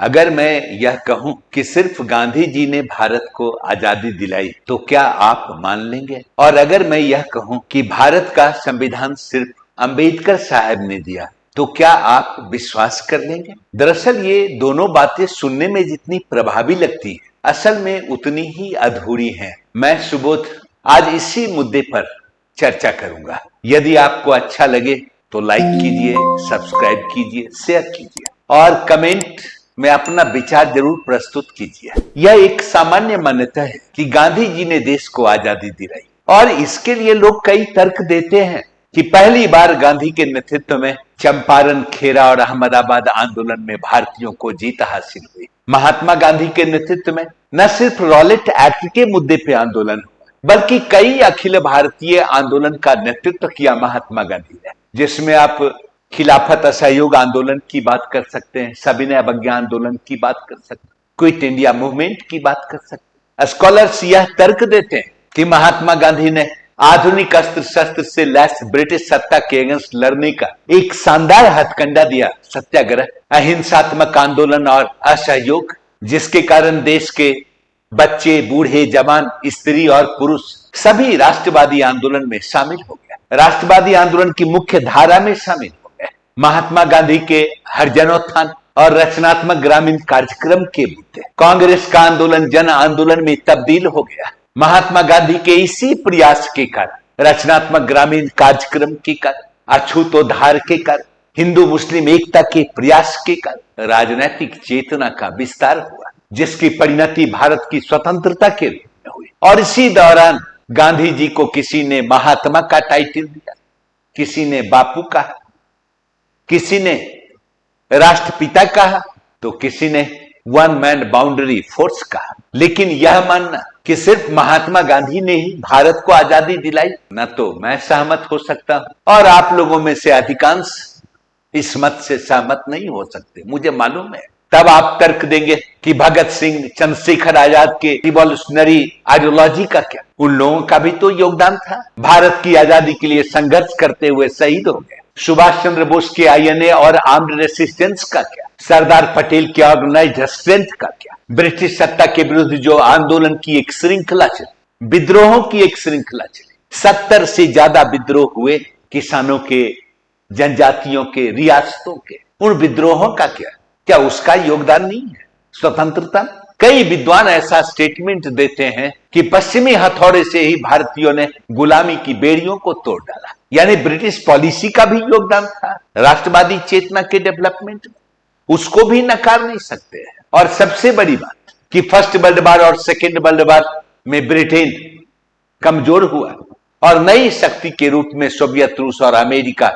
अगर मैं यह कहूं कि सिर्फ गांधी जी ने भारत को आजादी दिलाई तो क्या आप मान लेंगे? और अगर मैं यह कहूं कि भारत का संविधान सिर्फ अंबेडकर साहब ने दिया तो क्या आप विश्वास कर लेंगे? दरअसल ये दोनों बातें सुनने में जितनी प्रभावी लगती है, असल में उतनी ही अधूरी हैं। मैं सुबोध आज इसी मुद्दे पर चर्चा करूंगा। यदि आपको अच्छा लगे तो लाइक कीजिए, सब्सक्राइब कीजिए, शेयर कीजिए और कमेंट में अपना विचार जरूर प्रस्तुत कीजिए। यह एक सामान्य मान्यता है कि गांधी जी ने देश को आजादी दिलाई और इसके लिए लोग कई तर्क देते हैं कि पहली बार गांधी के नेतृत्व में चंपारण, खेरा और अहमदाबाद आंदोलन में भारतीयों को जीत हासिल हुई। महात्मा गांधी के नेतृत्व में न सिर्फ रॉलेट एक्ट के मुद्दे पे आंदोलन हुआ, बल्कि कई अखिल भारतीय आंदोलन का नेतृत्व किया महात्मा गांधी ने, जिसमें आप खिलाफत असहयोग आंदोलन की बात कर सकते हैं, सविनय अवज्ञा आंदोलन की बात कर सकते हैं, क्विट इंडिया मूवमेंट की बात कर सकते हैं। स्कॉलर्स यह तर्क देते हैं कि महात्मा गांधी ने आधुनिक अस्त्र शस्त्र से लैस ब्रिटिश सत्ता के अगेंस्ट लड़ने का एक शानदार हथकंडा दिया, सत्याग्रह, अहिंसात्मक आंदोलन और असहयोग, जिसके कारण देश के बच्चे, बूढ़े, जवान, स्त्री और पुरुष सभी राष्ट्रवादी आंदोलन में शामिल हो गया, राष्ट्रवादी आंदोलन की मुख्य धारा में शामिल हो गए। महात्मा गांधी के हरिजनोत्थान और रचनात्मक ग्रामीण कार्यक्रम के मुद्दे कांग्रेस का आंदोलन जन आंदोलन में तब्दील हो गया। महात्मा गांधी के इसी प्रयास के कारण, रचनात्मक ग्रामीण कार्यक्रम के कारण, अछूतोद्धार के कारण, हिंदू मुस्लिम एकता के प्रयास के कारण राजनीतिक चेतना का विस्तार हुआ, जिसकी परिणति भारत की स्वतंत्रता के रूप में हुई। और इसी दौरान गांधी जी को किसी ने महात्मा का टाइटल दिया, किसी ने बापू कहा, किसी ने राष्ट्रपिता कहा, तो किसी ने वन मैन बाउंड्री फोर्स कहा। लेकिन यह मानना कि सिर्फ महात्मा गांधी ने ही भारत को आजादी दिलाई, न तो मैं सहमत हो सकता हूं और आप लोगों में से अधिकांश इस मत से सहमत नहीं हो सकते, मुझे मालूम है। तब आप तर्क देंगे कि भगत सिंह, चंद्रशेखर आजाद के रिवॉल्यूशनरी आइडियोलॉजी का क्या? उन लोगों का भी तो योगदान था। भारत की आजादी के लिए संघर्ष करते हुए शहीद हो गए। सुभाष चंद्र बोस के आईएनए और आर्म्ड रेसिस्टेंस का क्या? सरदार पटेल के ऑर्गेनाइज्ड स्ट्रेंथ का क्या? ब्रिटिश सत्ता के विरुद्ध जो आंदोलन की एक श्रृंखला चली, विद्रोहों की एक श्रृंखला चली, 70 से ज्यादा विद्रोह हुए, किसानों के, जनजातियों के, रियासतों के, उन विद्रोहों का क्या? क्या उसका योगदान नहीं है? स्वतंत्रता, कई विद्वान ऐसा स्टेटमेंट देते हैं कि पश्चिमी हथौड़े से ही भारतीयों ने गुलामी की बेड़ियों को तोड़ डाला, यानी ब्रिटिश पॉलिसी का भी योगदान था राष्ट्रवादी चेतना के डेवलपमेंट में, उसको भी नकार नहीं सकते हैं। और सबसे बड़ी बात कि फर्स्ट वर्ल्ड वॉर और सेकेंड वर्ल्ड वॉर में ब्रिटेन कमजोर हुआ और नई शक्ति के रूप में सोवियत रूस और अमेरिका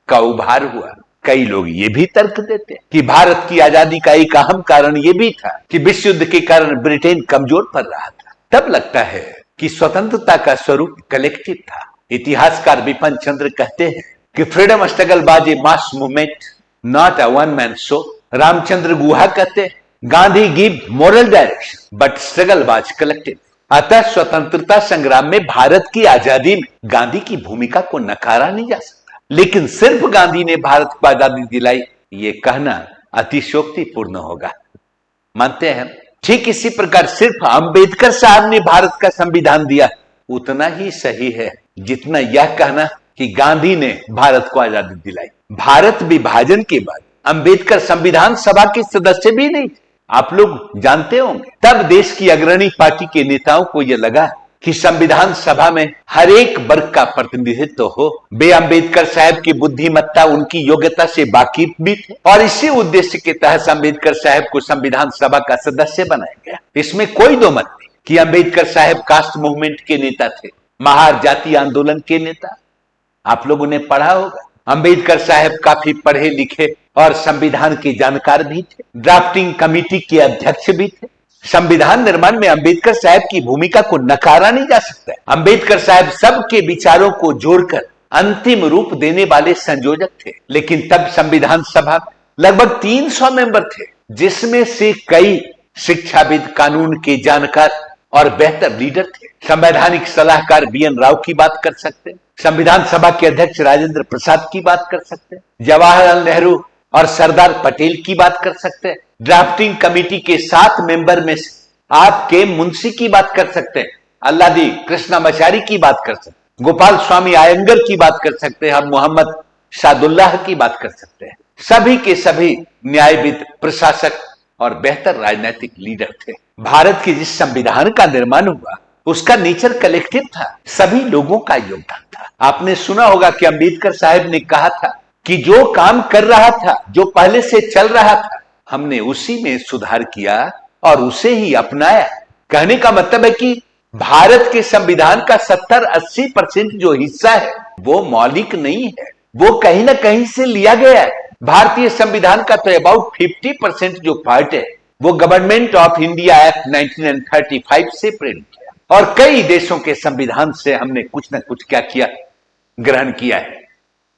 का उभार हुआ। कई लोग ये भी तर्क देते हैं कि भारत की आजादी का एक अहम कारण ये भी था कि विश्व युद्ध के कारण ब्रिटेन कमजोर पड़ रहा था। तब लगता है कि स्वतंत्रता का स्वरूप कलेक्टिव था। इतिहासकार विपिन चंद्र कहते हैं कि freedom struggle was a mass movement, not a one man show. Ramachandra Guha कहते हैं Gandhi give moral direction but struggle was collective. अतः स्वतंत्रता संग्राम में भारत की आजादी में गांधी की भूमिका को नकारा नहीं जा सकता। लेकिन सिर्फ गांधी ने भारत को आजादी दिलाई, ये कहना अतिशयोक्तिपूर्ण होगा। मानते हैं ठीक इसी प्रकार सिर्फ अंबेडकर साहब ने भारत का संविधान दिया, उतना ही सही है जितना यह कहना कि गांधी ने भारत को आजादी दिलाई। भारत विभाजन के बाद अंबेडकर संविधान सभा के सदस्य भी नहीं थे, आप लोग जानते होंगे। तब देश की अग्रणी पार्टी के नेताओं को यह लगा कि संविधान सभा में हर एक वर्ग का प्रतिनिधित्व हो। वे अंबेडकर साहब की बुद्धिमत्ता, उनकी योग्यता से वाकिफ भी थे और इसी उद्देश्य के तहत अंबेडकर साहब को संविधान सभा का सदस्य बनाया गया। इसमें कोई दो मत नहीं कि अंबेडकर साहब कास्ट मूवमेंट के नेता थे, महार जाति आंदोलन के नेता। आप लोगों ने पढ़ा होगा, अंबेडकर साहब काफी पढ़े लिखे और संविधान के जानकार भी थे, ड्राफ्टिंग कमेटी के अध्यक्ष भी थे। संविधान निर्माण में अंबेडकर साहब की भूमिका को नकारा नहीं जा सकता। अंबेडकर साहब सबके विचारों को जोड़कर अंतिम रूप देने वाले संयोजक थे। लेकिन तब संविधान सभा लगभग 300 मेंबर थे, जिसमें से कई शिक्षाविद, कानून के जानकार और बेहतर लीडर थे। संवैधानिक सलाहकार बीएन राव की बात कर सकते हैं, संविधान सभा के अध्यक्ष राजेंद्र प्रसाद की बात कर सकते हैं, जवाहरलाल नेहरू और सरदार पटेल की बात कर सकते हैं, ड्राफ्टिंग कमेटी के 7 मेंबर में से आपके मुंशी की बात कर सकते हैं, अल्लादी कृष्णामाचारी की बात कर सकते हैं, गोपाल स्वामी आयंगर की बात कर सकते हैं, हम मोहम्मद शादुल्लाह की बात कर सकते हैं। सभी के सभी न्यायविद, प्रशासक और बेहतर राजनीतिक लीडर थे। भारत के जिस संविधान का निर्माण हुआ उसका नेचर कलेक्टिव था, सभी लोगों का योगदान था। आपने सुना होगा कि अंबेडकर साहब ने कहा था कि जो काम कर रहा था, जो पहले से चल रहा था, हमने उसी में सुधार किया और उसे ही अपनाया। कहने का मतलब है कि भारत के संविधान का 70-80% जो हिस्सा है वो मौलिक नहीं है, वो कहीं ना कहीं से लिया गया है। भारतीय संविधान का तो अबाउट 50% जो पार्ट है वो गवर्नमेंट ऑफ इंडिया एक्ट 1935 से प्रेरित है, और कई देशों के संविधान से हमने कुछ ना कुछ क्या किया, ग्रहण किया है।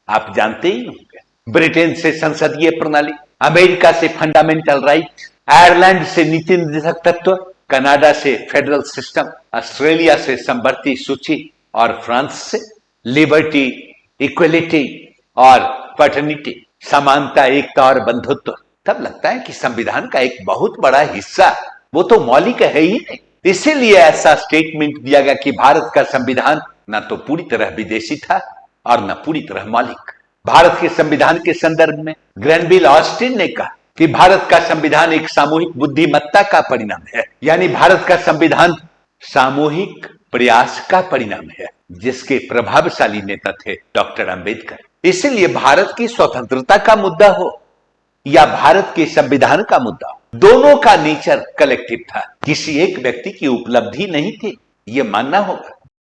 आप जानते ही होंगे, ब्रिटेन से संसदीय प्रणाली, अमेरिका से फंडामेंटल राइट, आयरलैंड से नीति निर्देशक तत्व, कनाडा से फेडरल सिस्टम, ऑस्ट्रेलिया से समवर्ती सूची और फ्रांस से लिबर्टी, इक्वलिटी और पैटर्निटी, समानता, एकता और बंधुत्व। तब लगता है कि संविधान का एक बहुत बड़ा हिस्सा वो तो मौलिक है ही नहीं। इसीलिए ऐसा स्टेटमेंट दिया गया कि भारत का संविधान न तो पूरी तरह विदेशी था और न पूरी तरह मौलिक। भारत के संविधान के संदर्भ में ग्रैनविल ऑस्टिन ने कहा कि भारत का संविधान एक सामूहिक बुद्धिमत्ता का परिणाम है, यानी भारत का संविधान सामूहिक प्रयास का परिणाम है, जिसके प्रभावशाली नेता थे डॉक्टर अंबेडकर। इसलिए भारत की स्वतंत्रता का मुद्दा हो या भारत के संविधान का मुद्दा हो, दोनों का नेचर कलेक्टिव था, किसी एक व्यक्ति की उपलब्धि नहीं थी, यह मानना होगा।